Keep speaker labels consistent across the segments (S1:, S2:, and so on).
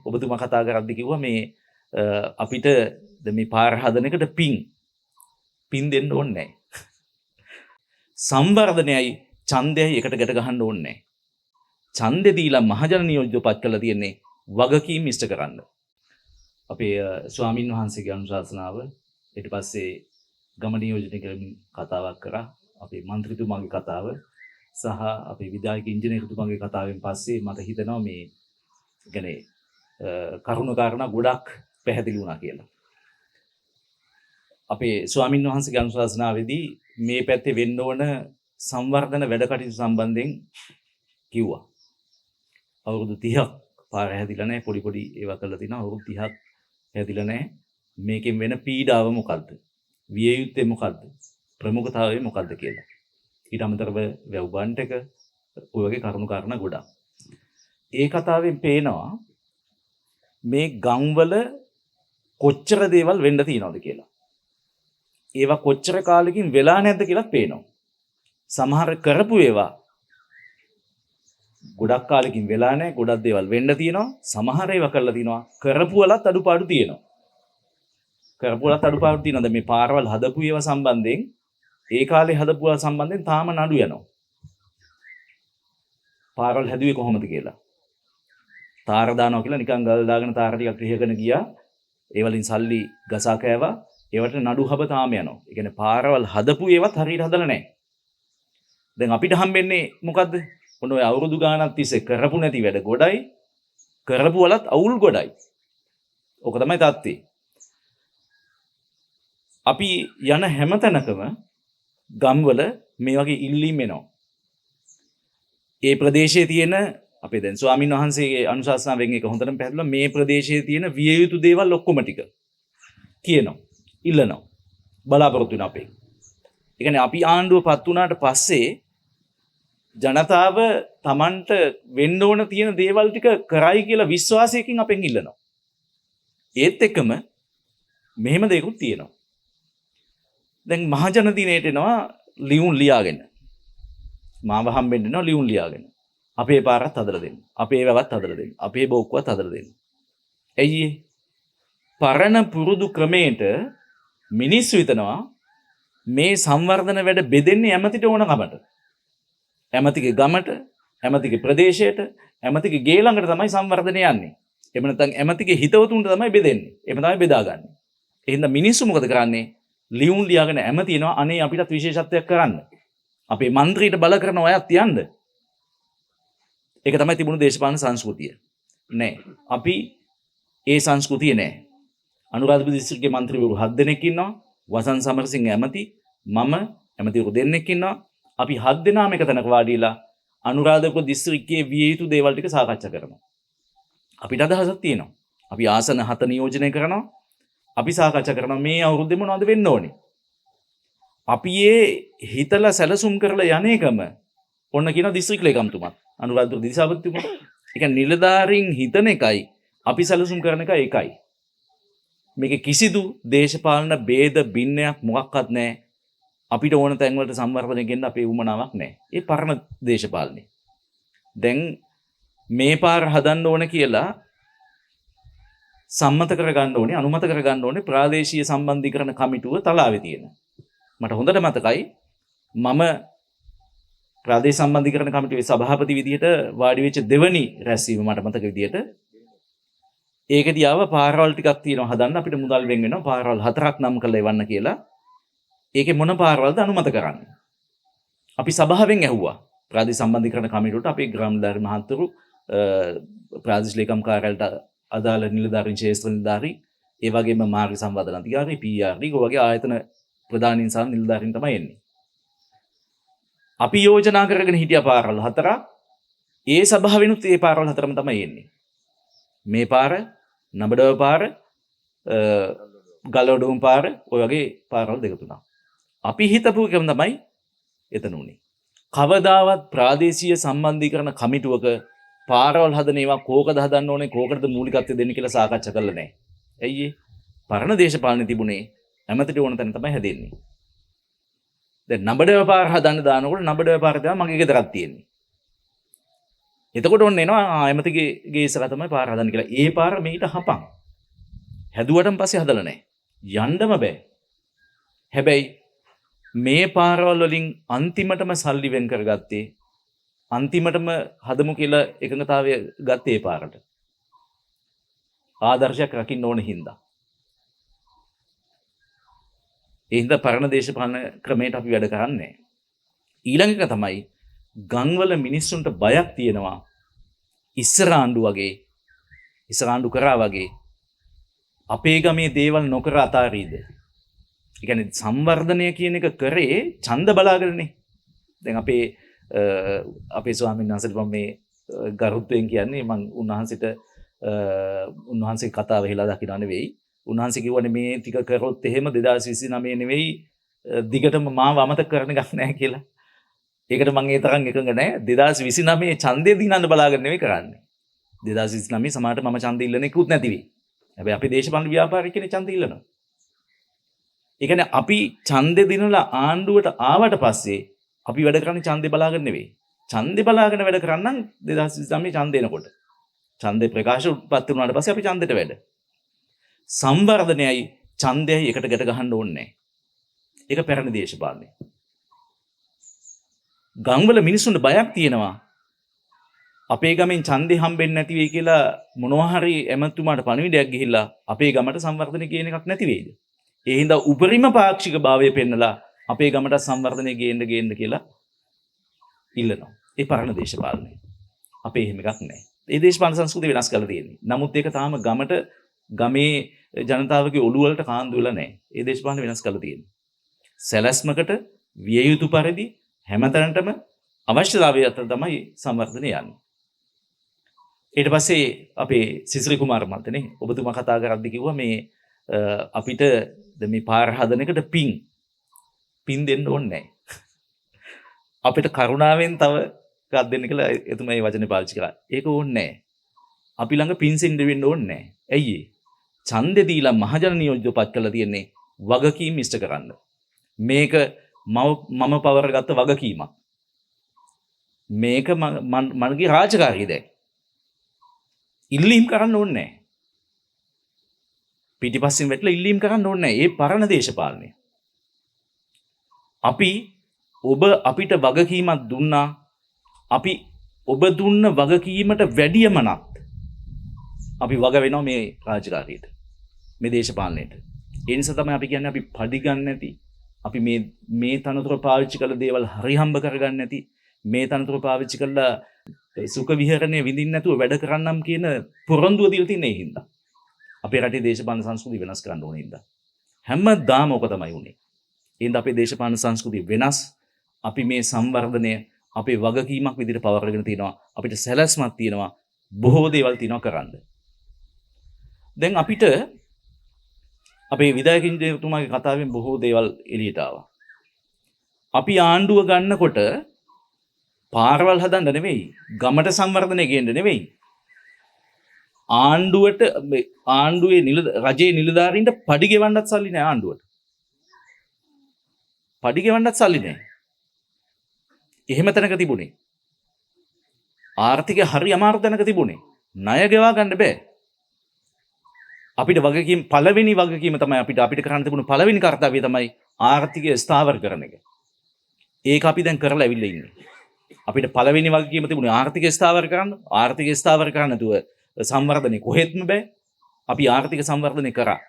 S1: ඔබතුමා කතා කරද්දි කිව්වා මේ අපිට මේ පාර හදන එකට පින් දෙන්න ඕනේ නැහැ. සංවර්ධනයයි ඡන්දයයි එකට ගැට ගහන්න ඕනේ නැහැ. ඡන්දේ දීලා මහජන නියෝජ්‍යපත් කරලා තියෙන්නේ වගකීම් ඉෂ්ට කරන්න. අපේ ස්වාමින් වහන්සේගේ අනුශාසනාව ඊට පස්සේ ගම නියෝජනය කරමින් කතාවක් කරා. අපේ മന്ത്രിතුමාගේ කතාව සහ අපේ විධායක ඉංජිනේරුතුමාගේ කතාවෙන් පස්සේ මට හිතෙනවා මේ කියන්නේ කරුණු කාරණා ගොඩක් පැහැදිලි වුණා කියලා. අපේ ස්වාමින් වහන්සේගේ අනුශාසනාවේදී මේ පැත්තේ වෙන්න ඕන සංවර්ධන වැඩ කටයුතු සම්බන්ධයෙන් කිව්වා. අවුරුදු 30ක් පාර හැදිලා නැහැ, පොඩි ඒවා කරලා තිනවා. අවුරුදු 30ක් හැදිලා නැහැ. මේකෙන් වෙන පීඩාව මොකද්ද? විය යුත්තේ මොකද්ද? ප්‍රමුඛතාවය මොකද්ද කියලා. ඊට අමතරව වැව් බන්ට් එක ඔය වගේ කරුණු කාරණා ගොඩක්. ඒ කතාවෙන් පේනවා මේ ගම්වල කොච්චර දේවල් වෙන්න තියනවද කියලා. ඒවා කොච්චර කාලෙකින් වෙලා නැද්ද කියලා පේනවා. සමහර කරපු ඒවා ගොඩක් කාලෙකින් වෙලා නැහැ, ගොඩක් දේවල් වෙන්න තියෙනවා. සමහර ඒවා කරලා තිනවා, කරපු වලත් අඩුපාඩු තියෙනවා. දැන් මේ පාරවල් හදපු ඒවා සම්බන්ධයෙන් ඒ කාලේ හදපු ඒවා සම්බන්ධයෙන් තාම නඩු යනවා. පාරවල් හැදුවේ කොහොමද කියලා. තාර දානවා කියලා නිකන් ගල් දාගෙන තාර ටිකක් රිහගෙන ගියා. ඒ වලින් සල්ලි ගසා කෑවා. ඒවට නඩු හබ තාම යනවා. ඒ කියන්නේ පාරවල් හදපු ඒවත් හරියට හදලා නැහැ. දැන් අපිට හම්බෙන්නේ මොකද්ද? ඔන්න ඔය අවුරුදු ගාණක් තිස්සේ කරපු නැති වැඩ ගොඩයි. කරපු වලත් අවුල් ගොඩයි. ඕක තමයි තාත්තේ. අපි යන හැම තැනකම ගම්වල මේ වගේ ඉල්ලීම් එනවා. ඒ ප්‍රදේශයේ තියෙන අපේ දැන් ස්වාමින් වහන්සේගේ අනුශාසනාවෙන් එක හොඳටම පැහැදිලිව මේ ප්‍රදේශයේ තියෙන විය යුතු දේවල් ඔක්කොම ටික කියනවා. ඉල්ලනවා. බලාපොරොත්තු වෙන අපේ. ඒ කියන්නේ අපි ආණ්ඩුවපත් වුණාට පස්සේ ජනතාව Tamanට වෙන්න ඕන තියෙන දේවල් ටික කරයි කියලා විශ්වාසයකින් අපෙන් ඉල්ලනවා. ඒත් එක්කම මෙහෙම දෙයක්ත් තියෙනවා. දැන් මහජන දිනේට එනවා ලියුම් ලියාගෙන. මාව හම්බෙන්න එනවා ලියුම් ලියාගෙන. අපේ පාරත් හදලා දෙන්න. අපේ වැවත් හදලා දෙන්න. අපේ බෝක්කුවත් හදලා දෙන්න. ඇයි පරණ පුරුදු ක්‍රමයට මිනිස්සු හිතනවා මේ සංවර්ධන වැඩ බෙදෙන්නේ ඇමතිට ඕන කමට. ඇමතිගේ ගමට, ඇමතිගේ ප්‍රදේශයට, ඇමතිගේ ගේ ළඟට තමයි සංවර්ධනය යන්නේ. එහෙම නැත්නම් ඇමතිගේ හිතවතුන්ට තමයි බෙදෙන්නේ. එහෙම තමයි බෙදාගන්නේ. එහෙනම් මිනිස්සු මොකද කරන්නේ? ලියුම් ලියාගෙන ඇමතිනවා අනේ අපිටත් විශේෂත්වයක් කරන්න. අපේ മന്ത്രിට බල කරන අයත් යන්න. ඒක තමයි තිබුණු දේශපාලන සංස්කෘතිය. නෑ. අපි ඒ සංස්කෘතිය නෑ. අනුරාධපුර දිස්ත්‍රික්කයේ മന്ത്രിවරු 7 දෙනෙක් ඉන්නවා. වසන් සමරසිංහ ඇමති, මම ඇමතිවරු දෙන්නෙක් ඉන්නවා. අපි 7 දෙනාම එක තැනක වාඩිලා අනුරාධපුර දිස්ත්‍රික්කයේ විය යුතු දේවල් ටික සාකච්ඡා කරනවා. අපිට අදහසක් තියෙනවා. අපි ආසන 7 නියෝජනය කරනවා. අපි සාකච්ඡා කරනවා මේ අවුරුද්දේ මොනවද වෙන්න ඕනේ. අපි ඒ හිතලා සැලසුම් කරලා යන්නේකම ඔන්න කියන දිස්ත්‍රික් ලේකම්තුමා අනුරාධපුර දිසාපතිතුමා. ඒ කියන්නේ නිලධාරීන් හිතන එකයි අපි සැලසුම් කරන එකයි එකයි. මේක කිසිදු දේශපාලන ભેද බින්නයක් මොකක්වත් නැහැ. අපිට ඕන තැන් වලට සංවර්ධනය ගෙන්න අපේ උමනාවක් නැහැ. ඒ පරණ දේශපාලනේ. දැන් මේ පාර හදන්න ඕන කියලා සම්මත කරගන්න ඕනේ, අනුමත කරගන්න ඕනේ ප්‍රාදේශීය සම්බන්ධීකරණ කමිටුව තලාවේ තියෙන. මට හොඳට මතකයි මම ප්‍රාදේශ සම්බන්ධීකරණ කමිටුවේ සභාපති විදිහට වාඩි වෙච්ච දෙවනි රැස්වීම මට මතක විදිහට ඒකදී ආව පාරවල් ටිකක් තියෙනවා හදන්න අපිට මුදල් වෙන් වෙනවා පාරවල් 4ක් නම් කරලා එවන්න කියලා. ඒකේ මොන පාරවල්ද අනුමත කරන්නේ? අපි සභාවෙන් ඇහුවා ප්‍රාදේශ සම්බන්ධීකරණ කමිටුවට අපේ ග්‍රාම නිලධාරී මහත්වරු ප්‍රාදේශ ලේකම් කාර්යාලයට අදාළ නිලධාරීන් ශේෂ්ත්‍ර නිලධාරී ඒ වගේම මාර්ග සම්වර්ධන අධිකාරී PRD වගේ ආයතන ප්‍රධානීන් සහ නිලධාරීන් තමයි එන්නේ. අපි යෝජනා කරගෙන හිටිය පාරවල් 4ක් ඒ සභාවෙනුත් ඒ පාරවල් 4ම තමයි එන්නේ. මේ පාර, නබඩව පාර, ගල්ඔඩුම් පාර ඔය වගේ පාරවල් දෙක තුනක්. අපි හිතපු එකම තමයි එතන උනේ. කවදාවත් ප්‍රාදේශීය සම්බන්ධීකරණ කමිටුවක පාරවල් හදන ඒවා කෝකද හදන්න ඕනේ කෝකටද මූලිකත්වය දෙන්න කියලා සාකච්ඡා කරලා නැහැ. ඇයි ඒ? පරණ දේශපාලනේ තිබුණේ ඇමතිට ඕන තැන තමයි හැදෙන්නේ. දැන් නබඩව පාර හදන්න දානකොට නබඩව පාර තමයි මගේ ගෙදරක් තියෙන්නේ. එතකොට ඔන්න එනවා ඇමතිගේ ඉස්සරහ තමයි පාර හදන්න කියලා. ඒ පාර මේට හපන්. හැදුවටම පස්සේ හදලා නැහැ. යන්නම බෑ. හැබැයි මේ පාරවල් වලින් අන්තිමටම සල්ලි වෙන් කරගත්තේ අන්තිමටම හදමු කියලා එකඟතාවය ගත්තේ ඒ පාරට. ආදර්ශයක් රකින්න ඕන හින්දා. ඒ හින්දා පරණ දේශපාලන ක්‍රමයට අපි වැඩ කරන්නේ. ඊළඟ එක තමයි ගම්වල මිනිස්සුන්ට බයක් තියෙනවා ඉස්සර ආණ්ඩු කරා වගේ අපේ ගමේ දේවල් නොකර අතාරීද. ඒ කියන්නේ සංවර්ධනය කියන එක කරේ ඡන්ද බලාගෙනනේ. දැන් අපේ ස්වාමීන් වහන්සේට මම මේ ගරුත්වයෙන් කියන්නේ මම උන්වහන්සේ කතාව හෙලා දකින්න නෙවෙයි. උන්වහන්සේ කිව්වනේ මේ ටික කරොත් එහෙම 2029 නෙවෙයි දිගටම මාව අමතක කරන්න ගන්න නැහැ කියලා. ඒකට මම ඒ තරම් එකඟ නැහැ. 2029 ඡන්දේ දිනන්න බලාගෙන නෙවෙයි කරන්නේ. 2029 සමහරට මම ඡන්ද ඉල්ලන එකකුත් නැති වෙයි. හැබැයි අපි දේශපාලන ව්‍යාපාරිකයනේ ඡන්ද ඉල්ලනවා. ඒ කියන්නේ අපි ඡන්දේ දිනලා ආණ්ඩුවට ආවට පස්සේ අපි වැඩ කරන්නේ ඡන්දේ බලාගෙන නෙවෙයි. ඡන්දේ බලාගෙන වැඩ කරන්නම් 2029 ඡන්ද එනකොට. ඡන්දේ ප්‍රකාශ උත්පත්ති වුණාට පස්සේ අපි ඡන්දෙට වැඩ. සංවර්ධනයයි ඡන්දයයි එකට ගැට ගහන්න ඕනේ නැහැ. ඒක පැරණි දේශපාලනය. ගම්වල මිනිස්සුන්ට බයක් තියෙනවා. අපේ ගමෙන් ඡන්දේ හම්බෙන්නේ නැති වෙයි කියලා මොනවා හරි එමතුමාට පණිවිඩයක් ගිහිල්ලා අපේ ගමට සංවර්ධනය කියන එකක් නැති වෙයිද? ඒ හින්දා උපරිම පාක්ෂික භාවය පෙන්නලා අපේ ගමට සංවර්ධනය ගේන්න කියලා ඉල්ලනවා. ඒ පරණ දේශපාලනය. අපේ එහෙම එකක් නැහැ. ඒ දේශපාලන සංස්කෘතිය වෙනස් කරලා තියෙන්නේ. නමුත් ඒක තාම ගමේ ජනතාවගේ ඔළුව වලට කාන්දු වෙලා නැහැ. ඒ දේශපාලන වෙනස් කරලා තියෙන්නේ. සැලැස්මකට විය යුතු පරිදි හැමතැනටම අවශ්‍යතාවය අතර තමයි සංවර්ධනය යන්නේ. ඊට පස්සේ අපේ සිසිරි කුමාර මහත්මනේ ඔබතුමා කතා කරද්දි කිව්වා මේ අපිට මේ පාර හදන එකට පින් දෙන්න ඕනේ නැහැ. අපිට කරුණාවෙන් තව එකක් දෙන්න කියලා එතුමා මේ වචනේ පාවිච්චි කළා. ඒක ඕනේ නැහැ. අපි ළඟ පින් සින්න වෙන්න ඕනේ නැහැ. ඇයි ඒ? ඡන්දේ දීලා මහජන නියෝජ්‍යපත් කරලා තියෙන්නේ වගකීම් ඉෂ්ට කරන්න. මේක මම පවරගත්ත වගකීමක්. මේක මගේ රාජකාරිය දැන්. ඉල්ලීම් කරන්න ඕනේ නැහැ. පිටිපස්සෙන් වැටලා ඉල්ලීම් කරන්න ඕනේ නැහැ. ඒ පරණ දේශපාලනය. අපිට වගකීමක් දුන්නා. අපි ඔබ දුන්න වගකීමට වැඩියමනත් අපි වග වෙනවා මේ රාජකාරියට. මේ දේශපාලනයට. ඒ නිසා තමයි අපි කියන්නේ අපි පඩි ගන්න නැති. අපි මේ තනතුර පාවිච්චි කළ දේවල් හරි හම්බ කරගන්න නැති. මේ තනතුර පාවිච්චි කළා සුඛ විහරණය විඳින්න නැතුව වැඩ කරන්නම් කියන පොරොන්දුව දීලා තියෙන ඒ හින්දා. අපේ රටේ දේශපාලන සංස්කෘතිය වෙනස් කරන්න ඕන හින්දා. හැමදාම ඔක තමයි උනේ. ඒ හින්දා අපේ දේශපාලන සංස්කෘතිය වෙනස්. අපි මේ සංවර්ධනය අපේ වගකීමක් විදිහට පවර්ගෙන තිනවා. අපිට සැලැස්මක් තියෙනවා. බොහෝ දේවල් තියෙනවා කරන්න. දැන් අපිට අපේ විධායකින්තුමාගේ කතාවෙන් බොහෝ දේවල් එළියට ආවා. අපි ආණ්ඩුව ගන්නකොට පාරවල් හදන්න නෙවෙයි, ගමට සංවර්ධනය ගේන්න නෙවෙයි. ආණ්ඩුවේ රජයේ නිලධාරීන්ට පඩි ගෙවන්නත් සල්ලි නැහැ ආණ්ඩුවට. පඩි ගෙවන්නත් සල්ලි නැහැ. එහෙම තැනක තිබුණේ. ආර්ථිකය හරි අමාරු තැනක තිබුණේ. ණය ගෙවා ගන්න බෑ. අපිට පළවෙනි වගකීම තමයි අපිට කරන්න තිබුණු පළවෙනි කාර්යය තමයි ආර්ථිකය ස්ථාවර කරන එක. ඒක අපි දැන් කරලා ඇවිල්ලා ඉන්නේ. අපිට පළවෙනි වගකීම තිබුණේ ආර්ථිකය ස්ථාවර කරන්න. ආර්ථිකය ස්ථාවර කරන්න නැතුව සංවර්ධනය කොහෙත්ම බෑ. අපි ආර්ථික සංවර්ධනය කරා.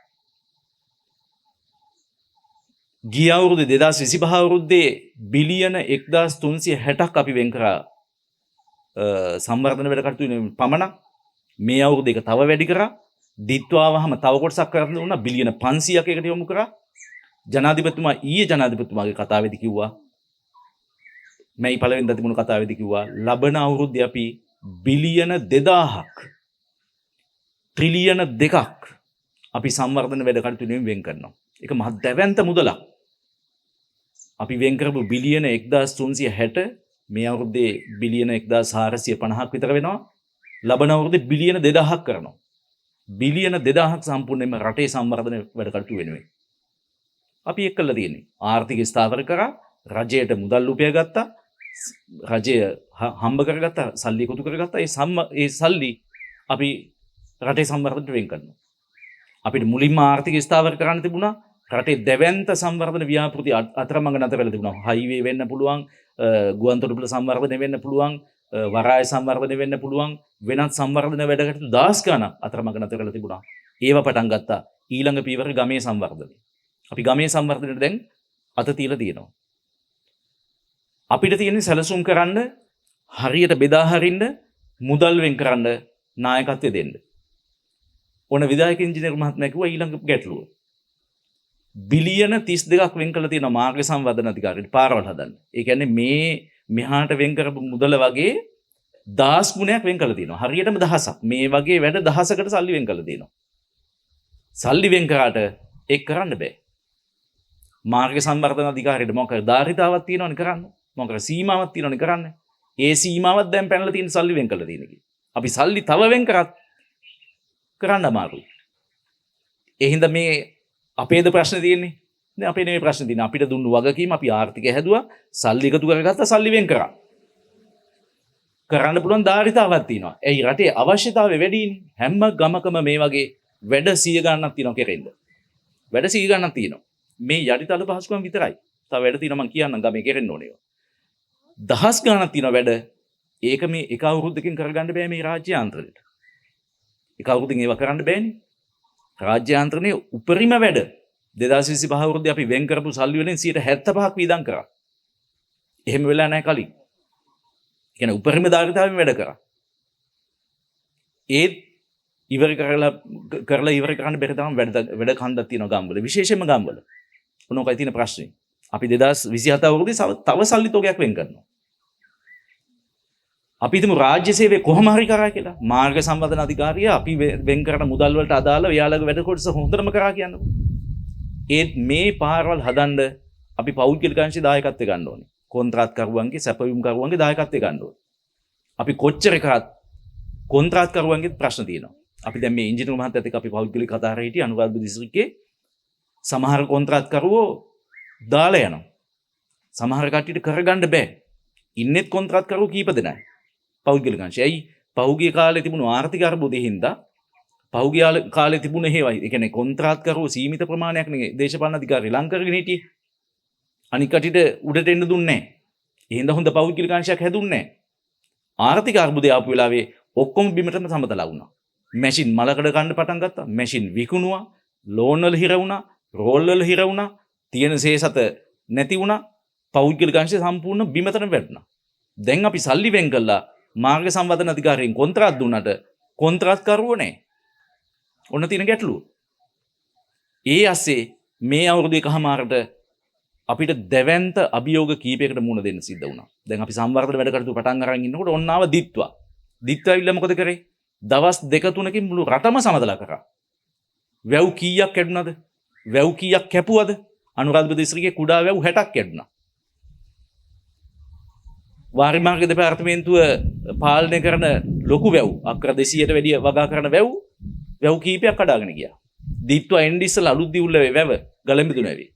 S1: ගිය අවුරුදු 2025 අවුරුද්දේ බිලියන 1360ක් අපි වෙන් කරා සංවර්ධන වැඩ කටයුතු පමණක්. මේ අවුරුද්ද එක තව වැඩි කරා. දිත්වාවහම තව කොටසක් කරන්න උනා බිලියන 500ක් එකට යොමු කරා. ජනාධිපතිතුමාගේ කතාවේදී කිව්වා මේ පළවෙනිදා තිබුණු කතාවේදී කිව්වා ලබන අවුරුද්දේ අපි බිලියන 2000ක් ට්‍රිලියන 2ක් අපි සංවර්ධන වැඩ කටයුතු වෙන් කරනවා. ඒක මහ දැවැන්ත මුදලක්. අපි වෙන් කරපු බිලියන 1360 මේ අවුරුද්දේ බිලියන 1450ක් විතර වෙනවා. ලබන අවුරුද්දේ බිලියන 2000ක් කරනවා. බිලියන 2000ක් සම්පූර්ණයෙන්ම රටේ සංවර්ධන වැඩ කටයුතු වෙනුවෙන්. අපි ඒක කළා තියෙන්නේ. ආර්ථික ස්ථාවර කරා, රජයට මුදල් උපය ගත්තා, රජය හම්බ කරගත්ත සල්ලි එකතු කරගත්ත ඒ සල්ලි අපි රටේ සංවර්ධනයට වෙන් කරනවා. අපිට මුලින්ම ආර්ථික ස්ථාවර කරන්න තිබුණා. රටේ දැවැන්ත සංවර්ධන ව්‍යාපෘති අතරමඟ නැතර වෙලා තිබුණා. හයිවේ වෙන්න පුළුවන්, ගුවන්තොටුපළ සංවර්ධනය වෙන්න පුළුවන්, වරාය සංවර්ධනය වෙන්න පුළුවන්, වෙනත් සංවර්ධන වැඩ කටයුතු 10 ගණන් අතරමඟ නැතර වෙලා තිබුණා. ඒව පටන් ගත්තා. ඊළඟ පීවර ගමේ සංවර්ධනය. අපි ගමේ සංවර්ධනයට දැන් අත තියලා තියෙනවා. අපිට තියෙන්නේ සැලසුම් කරන්න, හරියට බෙදා හරින්න, මුදල් වෙන් කරන්න නායකත්වය දෙන්න. ඕන විධායක ඉංජිනේරු මහත්මයා කිව්වා ඊළඟ ගැටලුව. බිලියන 32ක් වෙන් කරලා තියෙනවා මාර්ග සංවර්ධන අධිකාරියට පාරවල් හදන්න. ඒ කියන්නේ මේ මෙහාට වෙන් කරපු මුදල වගේ 10 ගුණයක් වෙන් කරලා තියෙනවා. හරියටම 1000ක්. මේ වගේ වැඩ 1000කට සල්ලි වෙන් කරලා තියෙනවා. සල්ලි වෙන් කරාට ඒක කරන්න බෑ. මාර්ග සංවර්ධන අධිකාරියට මොකද ධාරිතාවක් තියෙනවනේ කරන්න. මොකද සීමාවක් තියෙනවනේ කරන්න. ඒ සීමාවත් දැන් පැනලා තියෙන සල්ලි වෙන් කරලා තියෙන කි. අපි සල්ලි තව වෙන් කරත් කරන්න අමාරුයි. ඒ හින්දා මේ අපේද ප්‍රශ්න තියෙන්නේ. දැන් අපේ නෙමෙයි ප්‍රශ්න තියෙන්නේ. අපිට දුන්නු වගකීම අපි ආර්ථිකය හැදුවා, සල්ලි එකතු කරගත්තා, සල්ලි වෙන් කරා. කරන්න පුළුවන් ධාරිතාවක් තියෙනවා. ඒ රටේ අවශ්‍යතාවය වැඩිනේ. හැම ගමකම මේ වගේ වැඩ 100 ගණනක් තියෙනවා කෙරෙන්න. වැඩ 100 ගණනක් තියෙනවා. මේ යටිතල පහසුකම් විතරයි. තව වැඩ තියෙනවා මම කියන්නම් ගමේ කෙරෙන්න ඕනේ. දහස් ගණනක් තියෙනවා වැඩ. ඒක මේ එක අවුරුද්දකින් කරගන්න බෑ මේ රාජ්‍යාන්තරයට. එක අවුරුද්දකින් ඒව කරන්න බෑනේ. රාජ්‍යාන්තරයේ උපරිම වැඩ 2025 අවුරුද්දේ අපි වෙන් කරපු සල්ලි වලින් 75%ක් වියදම් කරා. එහෙම වෙලා නැහැ කලින්. කියන්නේ උපරිම ධාරිතාවෙන් වැඩ කරා. ඒත් ඉවර කරලා ඉවර කරන්න බැරි තරම් වැඩ කන්දක් තියෙනවා ගම්වල. විශේෂයෙන්ම ගම්වල. මොනකයි තියෙන ප්‍රශ්නේ. අපි 2027 අවුරුද්දේ තව සල්ලි තෝගයක් වෙන් කරනවා. අපි හිතමු රාජ්‍ය සේවය කොහොම හරි කරා කියලා. මාර්ග සංවර්ධන අධිකාරිය අපි වෙන් කරන මුදල් වලට අදාළව එයාලගේ වැඩ කොටස හොඳටම කරා කියන්නකො. ඒත් මේ පාරවල් හදන්න අපි පෞද්ගලික අංශය දායකත්වය ගන්න ඕනේ. කොන්ත්‍රාත් කරුවන්ගේ සැපයුම් කරුවන්ගේ දායකත්වය ගන්න ඕනේ. අපි කොච්චර කරත් කොන්ත්‍රාත් කරුවන්ගේ ප්‍රශ්න තියෙනවා. අපි දැන් මේ ඉංජිනේරු මහත්තයත් එක්ක අපි පෞද්ගලික කතා කරේ හිටියේ අනුරාධපුර දිස්ත්‍රික්කයේ සමහර කොන්ත්‍රාත් කරුවෝ දාලා යනවා. සමහර කට්ටියට කරගන්න බෑ. ඉන්නෙත් කොන්ත්‍රාත් කරුවෝ කීප දෙනයි. පෞද්ගලික අංශය. ඇයි පහුගිය කාලේ තිබුණු ආර්ථික අර්බුදේ හින්දා පහුගිය කාලේ තිබුණ හේවයි. ඒ කියන්නේ කොන්ත්‍රාත් කරුවෝ සීමිත ප්‍රමාණයක් නේ දේශපාලන අධිකාරී ලං කරගෙන හිටියේ. අනික් කට්ටියට උඩට එන්න දුන්නේ නැහැ. ඒ හින්දා හොඳ පෞද්ගලික අංශයක් හැදුන්නේ නැහැ. ආර්ථික අර්බුදේ ආපු වෙලාවේ ඔක්කොම බිමටම සමතලා වුණා. මැෂින් මලකඩ ගන්න පටන් ගත්තා. මැෂින් විකුණුවා, ලෝන් වල හිර වුණා, රෝල් වල හිර වුණා, තියෙන සේසත නැති වුණා. පෞද්ගලික අංශය සම්පූර්ණ බිමටම වැටුණා. දැන් අපි සල්ලි වෙන් කළා මාර්ග සංවර්ධන අධිකාරියෙන් කොන්ත්‍රාත් දුන්නට කොන්ත්‍රාත් කරුවෝ නැහැ. ඔන්න තියෙන ගැටලුව. ඒ ASCII මේ අවුරුදු එකමාරට අපිට දැවැන්ත අභියෝග කීපයකට මුහුණ දෙන්න සිද්ධ වුණා. දැන් අපි සංවර්ධන වැඩ කටයුතු පටන් අරන් ඉන්නකොට ඔන්න ආව දිත්වා. දිත්වා ඇවිල්ලා මොකද කරේ? දවස් 2-3කින් මුළු රටම සමතලා කරා. වැව් කීයක් කැඩුනද? වැව් කීයක් කැපුවද? අනුරාධපුර දිස්ත්‍රික්කයේ කුඩා වැව් 60ක් කැඩුනා. වාරි මාර්ග දෙපාර්තමේන්තුව පාලනය කරන ලොකු වැව් අක්‍ර 200ට වැඩිය වගා කරන වැව් කීපයක් කඩාගෙන ගියා. දීප්තුව එන්නේ ඉස්සලා අලුත් දිවුල්ලේ වැව ගලඹිදුන වැවේ.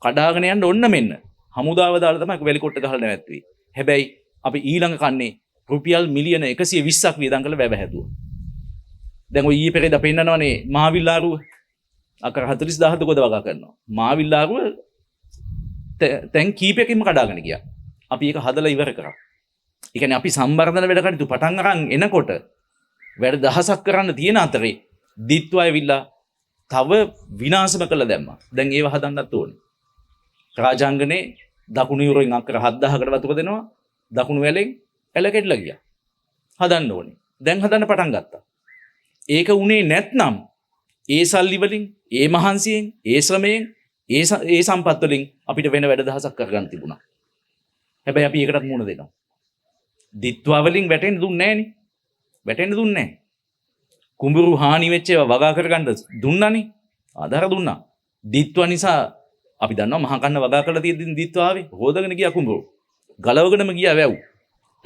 S1: කඩාගෙන යන්න ඔන්න මෙන්න. හමුදාව දාලා තමයි වැලිකොට්ට ගහලා නැවැත්තුවේ. හැබැයි අපි ඊළඟ කන්නේ රුපියල් මිලියන 120ක් වියදම් කරලා වැව හැදුවා. දැන් ඔය ඊයේ පෙරේද පෙන්නනවනේ මහවිල්ලාරුව අක්‍ර 40000 ගොඩ වගා කරනවා. මහවිල්ලාරුව තැන් කීපයකින්ම කඩාගෙන ගියා. අපි ඒක හදලා ඉවර කරා. ඒ කියන්නේ අපි සම්වර්ධන වැඩ කටයුතු පටන් අරන් එනකොට වැඩ දහසක් කරන්න තියෙන අතරේ දිත්වා ඇවිල්ලා තව විනාශම කළ දැම්මා. දැන් ඒව හදන්නත් ඕනේ. රාජාංගනේ දකුණු යුරෙන් අක්කර 7000කට වතුර දෙනවා. දකුණු වැලෙන් ඇල කැඩලා ගියා. හදන්න ඕනේ. දැන් හදන්න පටන් ගත්තා. ඒක උනේ නැත්නම් ඒ සල්ලි වලින්, ඒ මහන්සියෙන්, ඒ ශ්‍රමයෙන්, ඒ සම්පත් වලින් අපිට වෙන වැඩ දහසක් කරගන්න තිබුණා. හැබැයි අපි ඒකටත් මුහුණ දෙනවා. දිත්වා වලින් වැටෙන්න දුන්නේ නැහනේ. වැටෙන්න දුන්නේ නැහැ. කුඹුරු හානි වෙච්ච ඒවා වගා කරගන්න දුන්නානේ. ආධාර දුන්නා. දිත්වා නිසා අපි දන්නවා මහා කන්න වගා කරලා තියෙද්දි දිත්වා ආවේ. හොදගෙන ගියා කුඹුරු. ගලවගෙනම ගියා වැව්.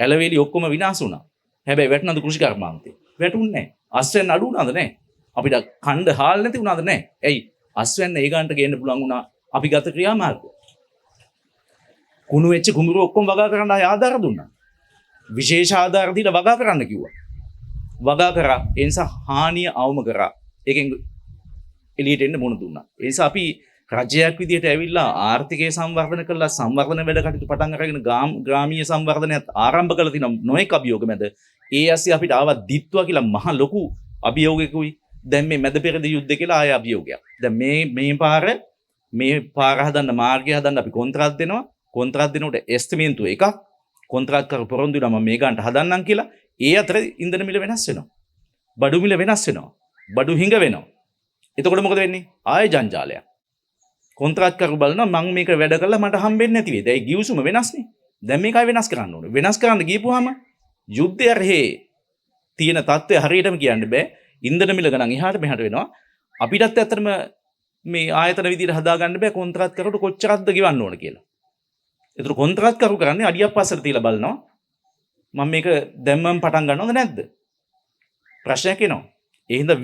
S1: ඇලවේලි ඔක්කොම විනාශ වුණා. හැබැයි වැටුණාද කෘෂි කර්මාන්තේ? වැටුන්නේ නැහැ. අස්වැන්න අඩු වුණාද නැහැ. අපිට කණ්ඩ හාල් නැති වුණාද නැහැ. ඇයි? අස්වැන්න ඒ ගන්නට ගේන්න පුළුවන් වුණා අපි ගත ක්‍රියාමාර්ග. කුණු වෙච්ච කුඹුරු ඔක්කොම වගා කරන්න ආය ආධාර දුන්නා. විශේෂ ආධාර දීලා වගා කරන්න කිව්වා. වගා කරා. ඒ නිසා හානිය අවම කරා. ඒකෙන් එළියට එන්න මොන දුන්නා. ඒ නිසා අපි රජයක් විදියට ඇවිල්ලා ආර්ථිකය සංවර්ධන කළා සංවර්ධන වැඩ කටයුතු පටන් අරගෙන ග්‍රාමීය සංවර්ධනයත් ආරම්භ කළා තියෙන නොඑක අභියෝග මැද ඒ ඇස්සේ අපිට ආවා දිත්වා කියලා මහ ලොකු අභියෝගයකුයි. දැන් මේ මැද පෙරදි යුද්ධ කියලා ආය අභියෝගයක්. දැන් මේ පාර හදන්න මාර්ගය හදන්න අපි කොන්ත්‍රාත් දෙනවා. කොන්ත්‍රාත් දෙනකොට එස්ටිමේන්තු එකක් කොන්ත්‍රාත් කරු පොරොන්දු වෙනවා මම මේ ගන්නට හදන්නම් කියලා. ඒ අතර ඉන්ධන මිල වෙනස් වෙනවා. බඩු මිල වෙනස් වෙනවා. බඩු හිඟ වෙනවා. එතකොට මොකද වෙන්නේ? ආය ජංජාලයක්. කොන්ත්‍රාත් කරු බලනවා මම මේක වැඩ කළා මට හම්බෙන්නේ නැති වෙයි. දැන් ගිවිසුම වෙනස්නේ. දැන් මේකයි වෙනස් කරන්න ඕනේ. වෙනස් කරන්න ගියපුවාම යුද්ධය රෙහි තියෙන தත්ත්වය හරියටම කියන්න බෑ. ඉන්ධන මිල ගණන් එහාට මෙහාට වෙනවා. අපිටත් ඇත්තටම මේ ආයතන විදිහට හදාගන්න බෑ කොන්ත්‍රාත් කරුට කොච්චරක්ද ගෙවන්න ඕන කියලා. ඒතර කොන්ත්‍රාත් කරු කරන්නේ අඩියක් පස්සට තියලා බලනවා. මම මේක දැම්මම පටන් ගන්නවද නැද්ද? ප්‍රශ්නයක් එනවා. ඒ හින්දා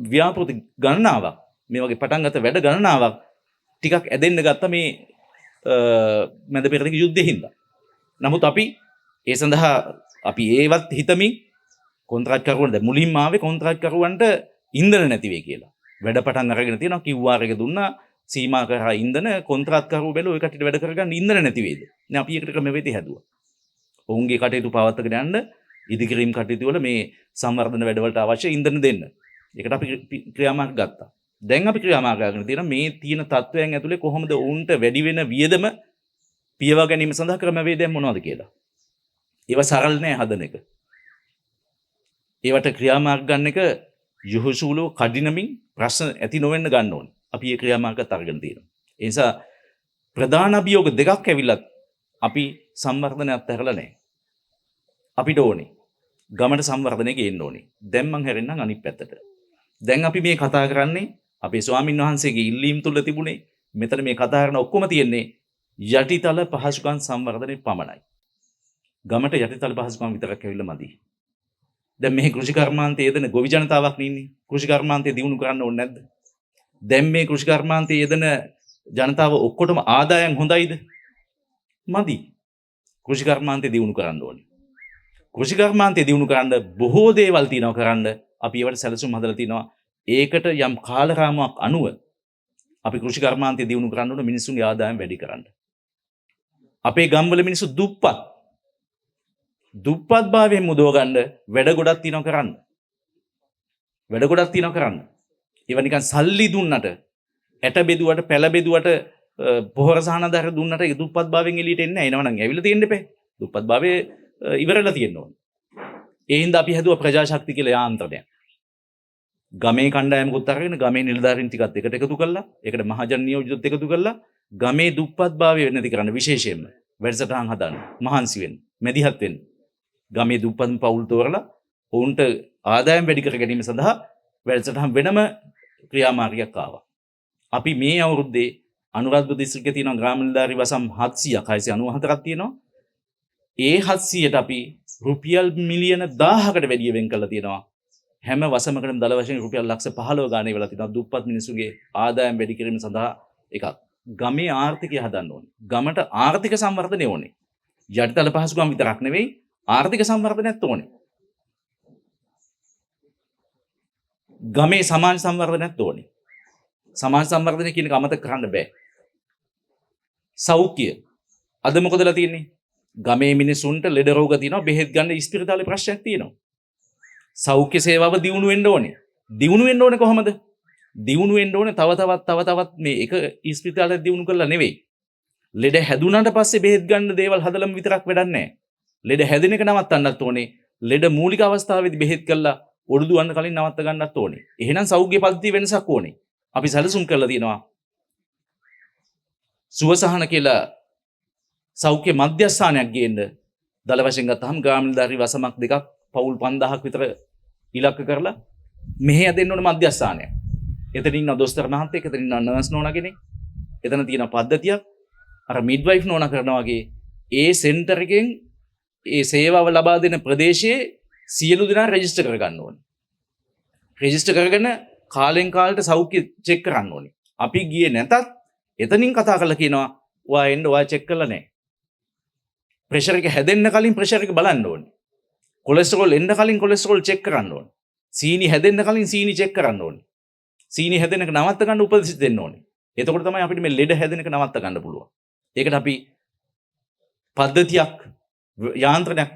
S1: ව්‍යාපෘති ගණනාවක් මේ වගේ පටන් ගත්ත වැඩ ගණනාවක් ටිකක් ඇදෙන්න ගත්ත මේ මැද පෙරදිග යුද්ධෙ හින්දා. නමුත් අපි ඒ සඳහා අපි ඒවත් හිතමින් කොන්ත්‍රාත් කරුවන්ට මුලින්ම ආවේ කොන්ත්‍රාත් කරුවන්ට ඉන්ධන නැති වෙයි කියලා. වැඩ පටන් අරගෙන තියෙනවා QR එක දුන්නා සීමා කරා ඉන්ධන කොන්ත්‍රාත් කරුවෝ බැලුවා ඒ කට්ටියට වැඩ කරගන්න ඉන්ධන නැති වෙයිද. දැන් අපි ඒකට ක්‍රමවේද හැදුවා. ඔවුන්ගේ කටයුතු පවත්වාගෙන යන්න ඉදිකිරීම් කටයුතු වල මේ සංවර්ධන වැඩවලට අවශ්‍ය ඉන්ධන දෙන්න. ඒකට අපි ක්‍රියාමාර්ග ගත්තා. දැන් අපි ක්‍රියාමාර්ග ගන්න තියෙන මේ තියෙන තත්වයන් ඇතුලේ කොහොමද උන්ට වැඩි වෙන වියදම පියවා ගැනීම සඳහා ක්‍රමවේදයන් මොනවද කියලා. ඒවා සරල නෑ හදන එක. ඒවට ක්‍රියාමාර්ග ගන්න එක යහුසුලෝ කඩිනමින් ප්‍රශ්න ඇති නොවෙන්න ගන්න ඕනේ. අපි මේ ක්‍රියාමාර්ගත් අරගෙන තියෙනවා. ඒ නිසා ප්‍රධාන අභියෝග දෙකක් ඇවිල්ලත් අපි සංවර්ධනයක් ඇරලා නැහැ. අපිට ඕනේ ගමට සංවර්ධනය ගේන්න ඕනේ. දැන් මං හැරෙන්නම් අනිත් පැත්තට. දැන් අපි මේ කතා කරන්නේ අපේ ස්වාමින් වහන්සේගේ ඉල්ලීම් තුල තිබුණේ මෙතන මේ කතා කරන ඔක්කොම තියෙන්නේ යටිතල පහසුකම් සංවර්ධනයේ පමණයි. ගමට යටිතල පහසුකම් විතරක් ඇවිල්ලා මදි. දැන් මේ කෘෂි කර්මාන්තයේ යෙදෙන ගොවි ජනතාවක් ඉන්නේ. කෘෂි කර්මාන්තය දියුණු කරන්න ඕනේ නැද්ද? දැන් මේ කෘෂි කර්මාන්තයේ යෙදෙන ජනතාව ඔක්කොටම ආදායම් හොඳයිද? මදි. කෘෂි කර්මාන්තය දියුණු කරන්න ඕනේ. කෘෂි කර්මාන්තය දියුණු කරන්න බොහෝ දේවල් තියෙනවා කරන්න. අපි ඒවට සැලසුම් හදලා තිනවා. ඒකට යම් කාලරාමයක් අනුව අපි කෘෂි කර්මාන්තය දියුණු කරන්න ඕන මිනිස්සුන්ගේ ආදායම් වැඩි කරන්න. අපේ ගම්වල මිනිස්සු දුප්පත් භාවයෙන් මුදව ගන්න වැඩ ගොඩක් තියෙනවා කරන්න. වැඩ ගොඩක් තියෙනවා කරන්න. ඒව නිකන් සල්ලි දුන්නට, ඇට බෙදුවට, පැල බෙදුවට, පොහොර සහනදාර දුන්නට ඒ දුප්පත් භාවයෙන් එළියට එන්නේ නැහැ. එනවනම් ඇවිල්ලා තියෙන්න එපේ. දුප්පත් භාවයේ ඉවරලා තියෙන්න ඕන. ඒ හින්දා අපි හැදුවා ප්‍රජාශක්ති කියලා යාන්ත්‍රණයක්. ගමේ කණ්ඩායමකුත් අරගෙන ගමේ නිලධාරීන් ටිකත් එකට එකතු කළා. ඒකට මහජන නියෝජිතත් එකතු කළා. ගමේ දුප්පත් භාවය නැති කරන්න විශේෂයෙන්ම වැඩසටහන් හදන්න, මහන්සි වෙන්න, මැදිහත් වෙන්න. ගමේ දුප්පත් පවුල් තෝරලා ඔවුන්ට ආදායම් වැඩි කර ගැනීම සඳහා වැඩසටහන් වෙනම ක්‍රියාමාර්ගයක් ආවා. අපි මේ අවුරුද්දේ අනුරාධපුර දිස්ත්‍රික්කයේ තියෙන ග්‍රාම නිලධාරී වසම් 700ක් 694ක් තියෙනවා. ඒ 700ට අපි රුපියල් මිලියන 1000කට වැඩිය වෙන් කරලා තියෙනවා. හැම වසමකටම දල වශයෙන් රුපියල් ලක්ෂ 15 ගානේ වෙලා තියෙනවා. දුප්පත් මිනිසුගේ ආදායම් වැඩි කිරීම සඳහා එකක්. ගමේ ආර්ථිකය හදන්න ඕනේ. ගමට ආර්ථික සංවර්ධනය ඕනේ. යටිතල පහසුකම් විතරක් නෙවෙයි ආර්ථික සංවර්ධනයත් ඕනේ. ගමේ සමාජ සංවර්ධනයත් ඕනේ. සමාජ සංවර්ධනය කියන එක අමතක කරන්න බෑ. සෞඛ්‍ය. අද මොකදලා තියෙන්නේ? ගමේ මිනිසුන්ට ලෙඩ රෝග තියෙනවා, බෙහෙත් ගන්න ඉස්පිරිතාලේ ප්‍රශ්නයක් තියෙනවා. සෞඛ්‍ය සේවාව දියුණු වෙන්න ඕනේ. දියුණු වෙන්න ඕනේ කොහොමද? දියුණු වෙන්න ඕනේ තව තවත් මේ එක ඉස්පිරිතාලයක් දියුණු කරලා නෙවෙයි. ලෙඩ හැදුනට පස්සේ බෙහෙත් ගන්න දේවල් හදලම විතරක් වැඩක් නැහැ. ලෙඩ හැදෙන එක නවත්තන්නත් ඕනේ. ලෙඩ මූලික අවස්ථාවේදී බෙහෙත් කළා ඔඩු දුවන්න කලින් නවත්ත ගන්නත් ඕනේ. එහෙනම් සෞඛ්‍ය පද්ධතිය වෙනසක් ඕනේ. අපි සැලසුම් කරලා තියෙනවා. සුවසහන කියලා සෞඛ්‍ය මධ්‍යස්ථානයක් ගේන්න දල වශයෙන් ගත්තාම ග්‍රාම නිලධාරී වසමක් දෙකක් පවුල් 5000ක් විතර ඉලක්ක කරලා මෙහෙ යදෙන්න ඕන මධ්‍යස්ථානයක්. එතන ඉන්න දොස්තර මහත්තයෙක්, එතන ඉන්න නර්ස් නෝනා කෙනෙක්. එතන තියෙන පද්ධතියක් අර මිඩ්වයිෆ් නෝනා කරනවා වගේ ඒ සෙන්ටර් එකෙන් ඒ සේවාව ලබා දෙන ප්‍රදේශයේ සියලු දෙනා රෙජිස්ටර් කරගන්න ඕනේ. රෙජිස්ටර් කරගෙන කාලෙන් කාලට සෞඛ්‍ය චෙක් කරන්න ඕනේ. අපි ගියේ නැතත් එතනින් කතා කරලා කියනවා ඔයා එන්න ඔයා චෙක් කරලා නැහැ. ප්‍රෙෂර් එක හැදෙන්න කලින් ප්‍රෙෂර් එක බලන්න ඕනේ. කොලෙස්ටරෝල් එන්න කලින් කොලෙස්ටරෝල් චෙක් කරන්න ඕනේ. සීනි හැදෙන්න කලින් සීනි චෙක් කරන්න ඕනේ. සීනි හැදෙන එක නවත්ත ගන්න උපදෙස් දෙන්න ඕනේ. එතකොට තමයි අපිට මේ ලෙඩ හැදෙන එක නවත්ත ගන්න පුළුවන්. ඒකට අපි පද්ධතියක් යාන්ත්‍රණයක්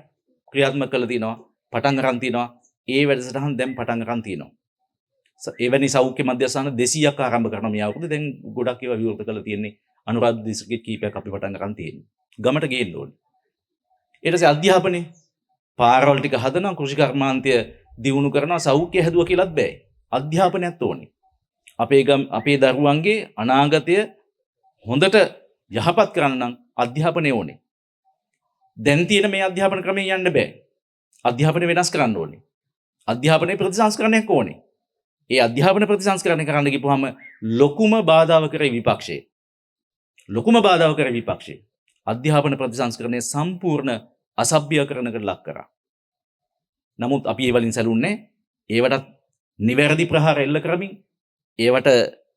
S1: ක්‍රියාත්මක කරලා තිනවා. පටන් ගන්න තිනවා. ඒ වැඩසටහන් දැන් පටන් ගන්න තිනවා. එවැනි සෞඛ්‍ය මධ්‍යස්ථාන 200ක් ආරම්භ කරනවා මේ අවුරුද්දේ. දැන් ගොඩක් ඒවා විවෘත කරලා තියෙන්නේ. අනුරාධපුර දිස්ත්‍රික්කයේ කීපයක් අපි පටන් ගන්න තියෙන්නේ. ගමට ගේන්න ඕනේ. ඊට පස්සේ අධ්‍යාපනයේ පාරවල් ටික හදනවා, කෘෂි කර්මාන්තය දියුණු කරනවා, සෞඛ්‍ය හැදුවා කියලාත් බෑ. අධ්‍යාපනයත් ඕනේ. අපේ දරුවන්ගේ අනාගතය හොඳට යහපත් කරන්න නම් අධ්‍යාපනය ඕනේ. දැන් තියෙන මේ අධ්‍යාපන ක්‍රමයේ යන්න බෑ. අධ්‍යාපනය වෙනස් කරන්න ඕනේ. අධ්‍යාපනයේ ප්‍රතිසංස්කරණයක් ඕනේ. ඒ අධ්‍යාපන ප්‍රතිසංස්කරණය කරන්න ගිහුවම ලොකුම බාධාව කරේ විපක්ෂය. ලොකුම බාධාව කරේ විපක්ෂය. අධ්‍යාපන ප්‍රතිසංස්කරණය සම්පූර්ණ අසභ්‍යකරණයකට ලක් කරා. නමුත් අපි ඒ වලින් සැලුන්නේ ඒවටත් නිවැරදි ප්‍රහාර එල්ල කරමින් ඒවට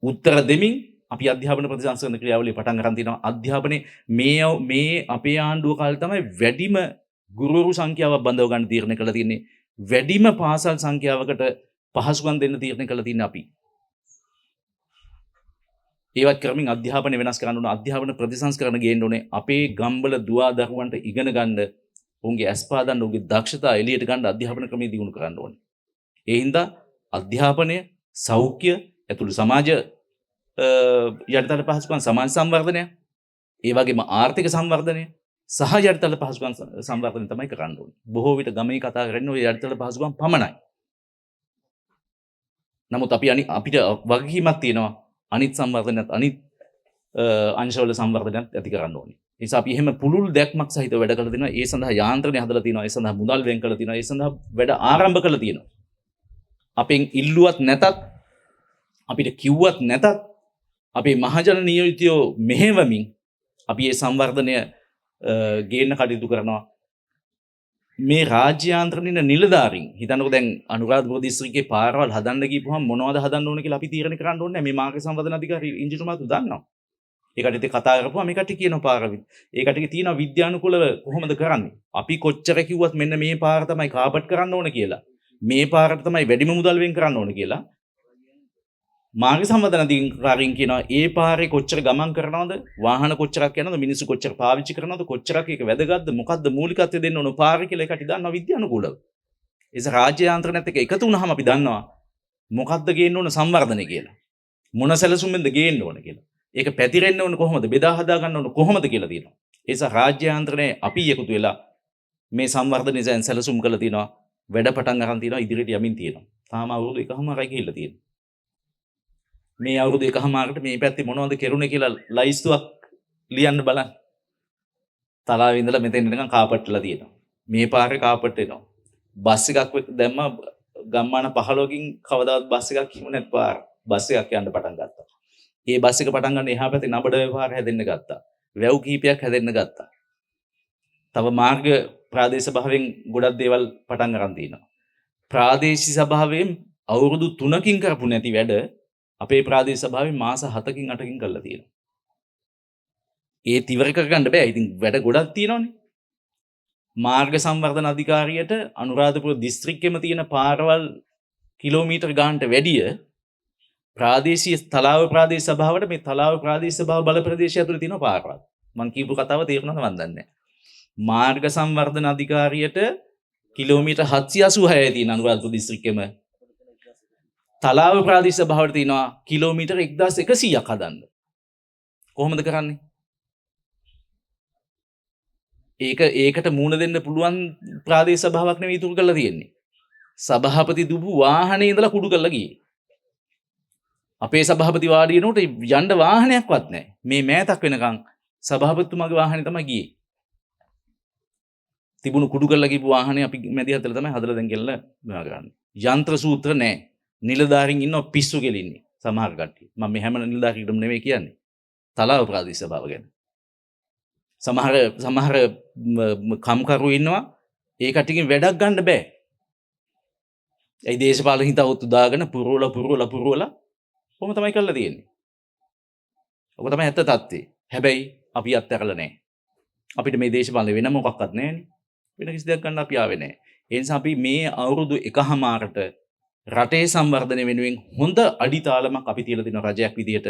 S1: උත්තර දෙමින් අපි අධ්‍යාපන ප්‍රතිසංස්කරණ ක්‍රියාවලිය පටන් ගන්න තියෙනවා. අධ්‍යාපනයේ මේ අපේ ආණ්ඩුව කාලේ තමයි වැඩිම ගුරුවරු සංඛ්‍යාවක් බඳව ගන්න තීරණය කළා තියෙන්නේ. වැඩිම පාසල් සංඛ්‍යාවකට පහසුකම් දෙන්න තීරණය කළා තියෙන්නේ අපි. ඒවත් කරමින් අධ්‍යාපනය වෙනස් කරන්න ඕන. අධ්‍යාපන ප්‍රතිසංස්කරණ ගේන්න ඕනේ. අපේ ගම්වල දුවා දරුවන්ට ඉගෙන ගන්න, උන්ගේ ඇස්පාදන්න, උන්ගේ දක්ෂතා එළියට ගන්න අධ්‍යාපන ක්‍රමය දියුණු කරන්න ඕනේ. ඒ හින්දා අධ්‍යාපනය, සෞඛ්‍ය, ඇතුළු සමාජ යටිතල පහසුකම් සමාජ සංවර්ධනය, ඒ වගේම ආර්ථික සංවර්ධනය සහ යටිතල පහසුකම් සංවර්ධනය තමයි කරන්න ඕනේ. බොහෝ විට ගමේ කතා කරන්නේ ඔය යටිතල පහසුකම් පමණයි. නමුත් අපිට වගකීමක් තියෙනවා අනිත් සංවර්ධනයත් අනිත් අංශවල සංවර්ධනයත් ඇති කරන්න ඕනේ. ඒ නිසා අපි එහෙම පුළුල් දැක්මක් සහිතව වැඩ කරලා තිනවා. ඒ සඳහා යාන්ත්‍රණය හදලා තිනවා. ඒ සඳහා මුදල් වෙන් කරලා තිනවා. ඒ සඳහා වැඩ ආරම්භ කරලා තිනවා. අපෙන් ඉල්ලුවත් නැතත්, අපිට කිව්වත් නැතත්, අපේ මහජන නියෝජිතයෝ මෙහෙවමින් අපි මේ සංවර්ධනය ගේන්න කටයුතු කරනවා. මේ රාජ්‍යාන්ත්‍රණින නිලධාරීන් හිතන්නකෝ දැන් අනුරාධපුර දිස්ත්‍රික්කේ පාරවල් හදන්න ගිහපුවම මොනවද හදන්න ඕන කියලා අපි තීරණය කරන්න ඕනේ නැහැ. මේ මාර්ග සංවර්ධන අධිකාරී ඉංජිනේරුතුමාත් දන්නවා. ඒ කට්ටියත් එක්ක කතා කරපුවා මේ කට්ටිය කියන පාර ඒ කට්ටියගේ තියෙනවා විද්‍යානුකූලව කොහොමද කරන්නේ. අපි කොච්චර කිව්වත් මෙන්න මේ පාර තමයි කාපට් කරන්න ඕන කියලා. මේ පාරට තමයි වැඩිම මුදල් වෙන් කරන්න ඕන කියලා. මාර්ග සංවර්ධන අධිකාරීන් කියනවා ඒ පාරේ කොච්චර ගමන් කරනවද, වාහන කොච්චරක් යනවද, මිනිස්සු කොච්චර පාවිච්චි කරනවද, කොච්චරක් ඒක වැදගත්ද, මොකද්ද මූලිකත්වය දෙන්න ඕන පාර කියලා ඒ කට්ටිය දන්නවා විද්‍යානුකූලව. ඒස රාජ්‍ය යාන්ත්‍රණයත් එක්ක එකතු වුණාම අපි දන්නවා මොකද්ද ගේන්න ඕන සංවර්ධනය කියලා. මොන සැලසුම්ෙන්ද ගේන්න ඕන කියලා. ඒක පැතිරෙන්න ඕන කොහොමද, බෙදා හදා ගන්න ඕන කොහොමද කියලා තියෙනවා. ඒස රාජ්‍ය යාන්ත්‍රණයේ අපි එකතු වෙලා මේ සංවර්ධනය දැන් සැලසුම් කරලා තියෙනවා. වැඩ පටන් ගන්න තියෙනවා, ඉදිරියට යමින් තියෙනවා. තාම අවුරුදු එකමාරයි ගිහිල්ලා තියෙනවා. මේ අවුරුදු එකමාරකට මේ පැත්තේ මොනවද කෙරුණේ කියලා ලයිස්තුවක් ලියන්න බලන්න. තලාවේ ඉඳලා මෙතෙන් එනකන් කාපට්ටලා තියෙනවා. මේ පාරේ කාපට් එනවා. බස් එකක් දැම්ම ගම්මාන 15කින් කවදාවත් බස් එකක් හිමු නැත් පාර. බස් එකක් යන්න පටන් ගත්තා. ඒ බස් එක පටන් ගන්න එහා පැත්තේ නබඩ පාර හැදෙන්න ගත්තා. වැව් කීපයක් හැදෙන්න ගත්තා. තව මාර්ග ප්‍රාදේශ සභාවෙන් ගොඩක් දේවල් පටන් ගන්න තියෙනවා. ප්‍රාදේශීය සභාවෙන් අවුරුදු 3කින් කරපු නැති වැඩ අපේ ප්‍රාදේශ සභාවේ මාස 7කින් 8කින් කරලා තියෙනවා. ඒත් ඉවර කරගන්න බෑ. ඉතින් වැඩ ගොඩක් තියෙනවනේ. මාර්ග සංවර්ධන අධිකාරියට අනුරාධපුර දිස්ත්‍රික්කෙම තියෙන පාරවල් කිලෝමීටර් ගානට වැඩිය ප්‍රාදේශීය තලාව ප්‍රාදේශ සභාවට මේ තලාව ප්‍රාදේශ සභාව බල ප්‍රදේශය ඇතුළේ තියෙන පාරවල්. මම කියපු කතාව තේරුණාද මන් දන්නේ නැහැ. මාර්ග සංවර්ධන අධිකාරියට කිලෝමීටර් 786යි තියෙන අනුරාධපුර දිස්ත්‍රික්කෙම තලාව ප්‍රාදේශ සභාවට තියෙනවා කිලෝමීටර් 1100ක් හදන්න. කොහොමද කරන්නේ? ඒකට මූණ දෙන්න පුළුවන් ප්‍රාදේශ සභාවක් නෙවෙයි ඉතුරු කරලා තියෙන්නේ. සභාපති දුබු වාහනේ ඉඳලා කුඩු කරලා ගියේ. අපේ සභාපති වාඩි වෙනකොට යන්න වාහනයක්වත් නැහැ. මේ මෑතක් වෙනකන් සභාපතිතුමාගේ වාහනේ තමයි ගියේ. තිබුණු කුඩු කරලා ගිහපු වාහනේ අපි මැදිහතල තමයි හදලා දැන් ගෙල්ල මෙහා ගන්න. යන්ත්‍ර සූත්‍ර නැහැ. නිලධාරීන් ඉන්නවා පිස්සු ගෙලින්නේ සමහර කට්ටිය. මම මේ හැම නිලධාරියෙකුටම නෙවෙයි කියන්නේ. තලාව ප්‍රාදේශ සභාව ගැන. සමහර කම්කරු ඉන්නවා ඒ කට්ටියකින් වැඩක් ගන්න බෑ. ඒ දේශපාලන හිතවතු දාගෙන පුරවලා කොහොම තමයි කරලා තියෙන්නේ. ඔක තමයි ඇත්ත තත්ත්වය. හැබැයි අපි අත්හැරලා නැහැ. අපිට මේ දේශපාලනේ වෙන මොකක්වත් නැහැනේ. වෙන කිසි දෙයක් ගන්න අපි ආවේ නැහැ. ඒ නිසා අපි මේ අවුරුදු එකහමාරට රටේ සංවර්ධනය වෙනුවෙන් හොඳ අඩිතාලමක් අපි තියලා තියෙන රජයක් විදියට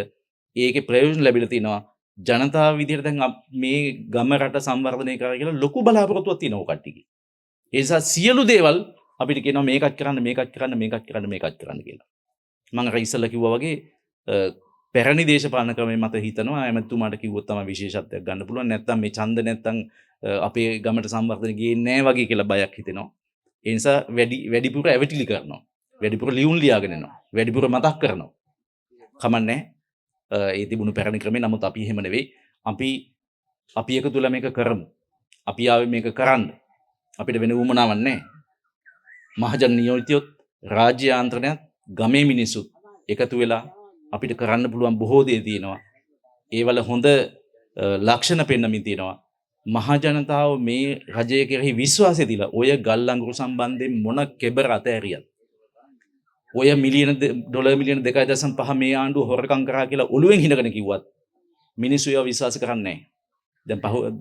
S1: ඒකේ ප්‍රයෝජන ලැබිලා තිනවා. ජනතාව විදියට දැන් මේ ගම රට සංවර්ධනය කරා කියලා ලොකු බලාපොරොත්තුවක් තියෙනවා කට්ටියගේ. ඒ නිසා සියලු දේවල් අපිට කියනවා මේකත් කරන්න මේකත් කරන්න මේකත් කරන්න මේකත් කරන්න කියලා. මම අර ඉස්සෙල්ලා කිව්වා වගේ පැරණි දේශපාලන ක්‍රමයේ මත හිතනවා එමෙතුමාට කිව්වොත් තමයි විශේෂත්වයක් ගන්න පුළුවන්. නැත්තම් මේ ඡන්ද නැත්තම් අපේ ගමට සංවර්ධන ගියේ නැහැ වගේ කියලා බයක් හිතෙනවා. ඒ නිසා වැඩිපුර ඇවටිලි කරනවා. වැඩිපුර ලියුම් ලියාගෙන යනවා. වැඩිපුර මතක් කරනවා. කමන්නේ. ඒ තිබුණු පැරණි ක්‍රමේ නමුත් අපි එහෙම නෙවෙයි. අපි එකතු වෙලා මේක කරමු. අපි ආවේ මේක කරන්න. අපිට වෙන උවමනාවක් නැහැ. මහජන නියෝජිතයොත් රාජ්‍ය යාන්ත්‍රණයත් ගමේ මිනිස්සුත් එකතු වෙලා අපිට කරන්න පුළුවන් බොහෝ දේ තියෙනවා. ඒවල හොඳ ලක්ෂණ පෙන්වමින් තියෙනවා. මහජනතාව මේ රජය කෙරෙහි විශ්වාසය දීලා ඔය ගල් අඟුරු සම්බන්ධයෙන් මොන කෙබර අතෑරියත් ඔය $2.5 මිලියන මේ ආණ්ඩුව හොරකම් කරා කියලා ඔළුවෙන් හිනගෙන කිව්වත් මිනිස්සු ඒවා විශ්වාස කරන්නේ නැහැ. දැන්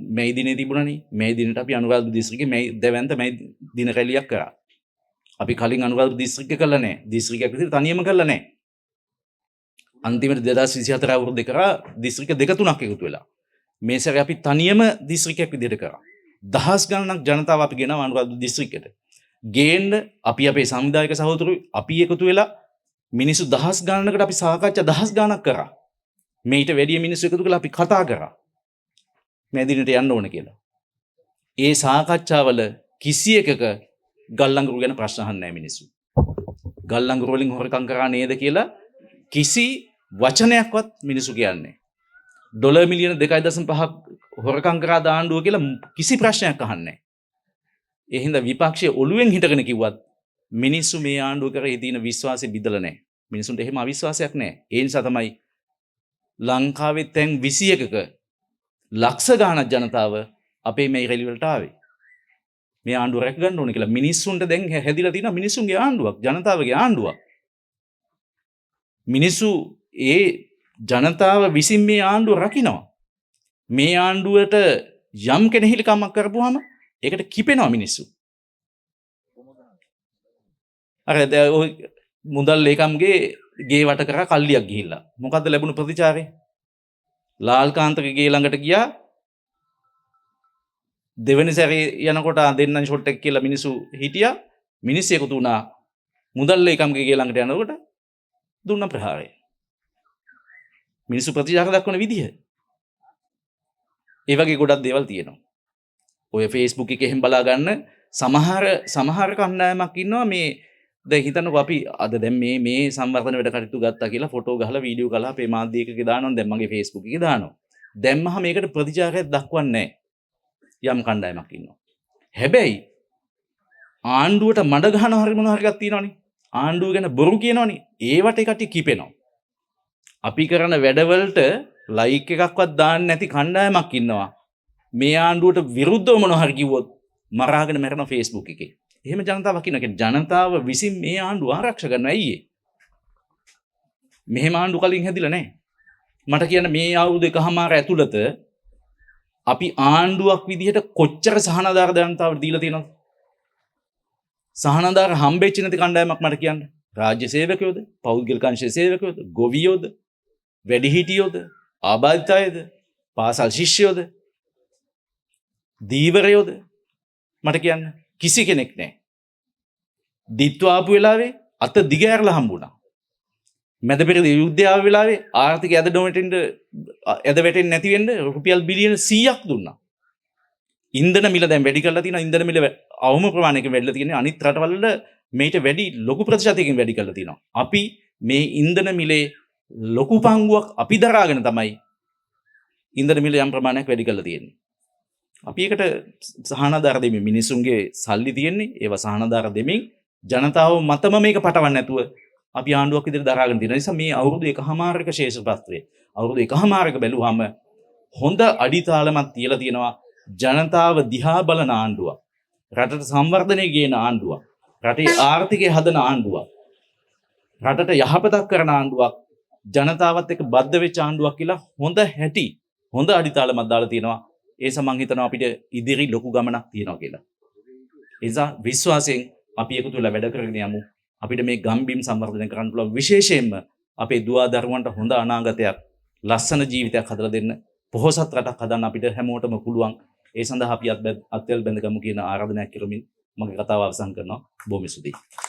S1: මේ දිනේ තිබුණානේ. මේ දිනට අපි අනුරාධපුර දිස්ත්‍රික්කේ මේ දෙවන්ත මේ දින රැලියක් කරා. අපි කලින් අනුරාධපුර දිස්ත්‍රික්කේ කළා නැහැ. දිස්ත්‍රික්කයක් විතර තනියම කළා නැහැ. අන්තිමට 2024 අවුරුද්දේ කරා දිස්ත්‍රික්ක දෙක තුනක් එකතු වෙලා. මේ සැරේ අපි තනියම දිස්ත්‍රික්කයක් විදිහට කරා. දහස් ගණනක් ජනතාව අපි ගෙනාවා අනුරාධපුර දිස්ත්‍රික්කයට. ගේන්න අපි අපේ සමුදායික සහෝදරයෝ අපි එකතු වෙලා මිනිස්සු දහස් ගණනකට අපි සාකච්ඡා දහස් ගණනක් කරා. මේිට වැඩි මිනිස්සු එකතු කරලා අපි කතා කරා. මේ දිනට යන්න ඕන කියලා. ඒ සාකච්ඡාවල කිසි එකක ගල් අඟුරු ගැන ප්‍රශ්න අහන්නේ නැහැ මිනිස්සු. ගල් අඟුරු වලින් හොරකම් කරා නේද කියලා කිසි වචනයක්වත් මිනිස්සු කියන්නේ $2.5 මිලියන හොරකම් කරා දාණ්ඩුව කියලා කිසි ප්‍රශ්නයක් අහන්නේ නැහැ. ඒ හින්දා විපක්ෂයේ ඔළුවෙන් හිටගෙන කිව්වත් මිනිස්සු මේ ආණ්ඩුව කරේ තියෙන විශ්වාසෙ බිඳලා නැහැ. මිනිසුන්ට එහෙම අවිශ්වාසයක් නැහැ. ඒ නිසා තමයි ලංකාවේ තැන් 21ක ලක්ෂ ගාණක් ජනතාව අපේ මේ රැලි වලට ආවේ. මේ ආණ්ඩුව රැක ගන්න ඕනේ කියලා මිනිස්සුන්ට දැන් හැදිලා තියෙන මිනිස්සුන්ගේ ආණ්ඩුවක්, ජනතාවගේ ආණ්ඩුවක්. මිනිස්සු ඒ ජනතාව විසින් මේ ආණ්ඩුව රකින්නවා. මේ ආණ්ඩුවට යම් කෙනෙහිලිකමක් කරපුවාම ඒකට කිපෙනවා මිනිස්සු. අර මුදල් ලේකම්ගේ ගේ වට කරා කල්ලියක් ගිහිල්ලා. මොකද්ද ලැබුණු ප්‍රතිචාරය? ලාල්කාන්තගේ ගේ ළඟට ගියා. දෙවෙනි සැරේ යනකොට දෙන්නන් ෂොට් එක කියලා මිනිස්සු හිටියා. මිනිස්සු එකතු වුණා. මුදල් ලේකම්ගේ ගේ ළඟට යනකොට දුන්න ප්‍රහාරය. මිනිස්සු ප්‍රතිචාර දක්වන විදිහ. ඒ වගේ ගොඩක් දේවල් තියෙනවා. ඔය Facebook එකේ එහෙම බලා ගන්න සමහර කණ්ඩායමක් ඉන්නවා මේ දැන් හිතන්නකෝ අපි අද දැන් මේ සංවර්ධන වැඩ කටයුතු ගත්තා කියලා ෆොටෝ ගහලා වීඩියෝ ගහලා අපේ මාධ්‍ය එකේ දානවා. දැන් මගේ Facebook එකේ දානවා. දැම්මහම මේකට ප්‍රතිචාරයක් දක්වන්නේ නැහැ. යම් කණ්ඩායමක් ඉන්නවා. හැබැයි ආණ්ඩුවට මඩ ගහනවා හරි මොනවා හරි එකක් තියෙනවනේ. ආණ්ඩුව ගැන බොරු කියනවනේ. ඒවට කටි කිපෙනවා. අපි කරන වැඩවලට ලයික් එකක්වත් දාන්න නැති කණ්ඩායමක් ඉන්නවා. මේ ආණ්ඩුවට විරුද්ධව මොනවා හරි කිව්වොත් මරාගෙන මැරෙන Facebook එකේ. එහෙම ජනතාවක් ඉන්නවා. ජනතාව විසින් මේ ආණ්ඩුව ආරක්ෂා කරනවා. ඇයි ඒ? මෙහෙම ආණ්ඩු කලින් හැදිලා නැහැ. මට කියන්න මේ අවුරුදු එකහමාර ඇතුළත අපි ආණ්ඩුවක් විදිහට කොච්චර සහනාධාර ජනතාවට දීලා තියෙනවද? සහනාධාර හම්බෙච්ච නැති කණ්ඩායමක් මට කියන්න. රාජ්‍ය සේවකයෝද? පෞද්ගලික අංශයේ සේවකයෝද? ගොවියෝද? වැඩිහිටියෝද? ආබාධිත අයද? පාසල් ශිෂ්‍යයෝද? දීවරයෝද? මට කියන්න කිසි කෙනෙක් නැහැ. දිත්වාපු වෙලාවේ අත දිග ඇරලා හම්බුණා. මැද පෙරේද යුද්ධය ආව වෙලාවේ ආර්ථික ඇද වැටෙන්නේ නැති වෙන්න රුපියල් බිලියන 100ක් දුන්නා. ඉන්ධන මිල දැන් වැඩි කරලා තියෙනවා. ඉන්ධන මිල අවම ප්‍රමාණයකින් වැඩිලා තියෙනවා. අනිත් රටවල මේට වැඩි ලොකු ප්‍රතිශතයකින් වැඩි කරලා තියෙනවා. අපි මේ ඉන්ධන මිලේ ලොකු පංගුවක් අපි දරාගෙන තමයි ඉන්ධන මිල යම් ප්‍රමාණයක් වැඩි කරලා තියෙන්නේ. අපි ඒකට සහනාධාර දෙමින් මිනිසුන්ගේ සල්ලි තියෙන්නේ. ඒවා සහනාධාර දෙමින් ජනතාව මතම මේක පටවන්න නැතුව අපි ආණ්ඩුවක් විදිහට දරාගෙන තියෙන නිසා මේ අවුරුදු එකහමාරක ශේෂපත්‍රය අවුරුදු එකහමාරක බැලුවාම හොඳ අඩිතාලමක් තියලා තියෙනවා. ජනතාව දිහා බලන ආණ්ඩුවක්. රටට සංවර්ධනය ගේන ආණ්ඩුවක්. රටේ ආර්ථිකය හදන ආණ්ඩුවක්. රටට යහපතක් කරන ආණ්ඩුවක්. ජනතාවත් එක්ක බද්ධ වෙච්ච ආණ්ඩුවක් කියලා හොඳ අඩිතාලමක් දාලා තියෙනවා. ඒ සමන් හිතනවා අපිට ඉදිරි ලොකු ගමනක් තියෙනවා කියලා. ඒ නිසා විශ්වාසයෙන් අපි එකතු වෙලා වැඩ කරගෙන යමු. අපිට මේ ගම්බිම් සංවර්ධනය කරන්න පුළුවන්. විශේෂයෙන්ම අපේ දුවා දරුවන්ට හොඳ අනාගතයක්, ලස්සන ජීවිතයක් හදලා දෙන්න, පොහොසත් රටක් හදන්න අපිට හැමෝටම පුළුවන්. ඒ සඳහා අපි අත්වැල් බැඳගමු කියන ආරාධනයක් කරමින් මගේ කතාව අවසන් කරනවා. බොහොම ස්තුතියි.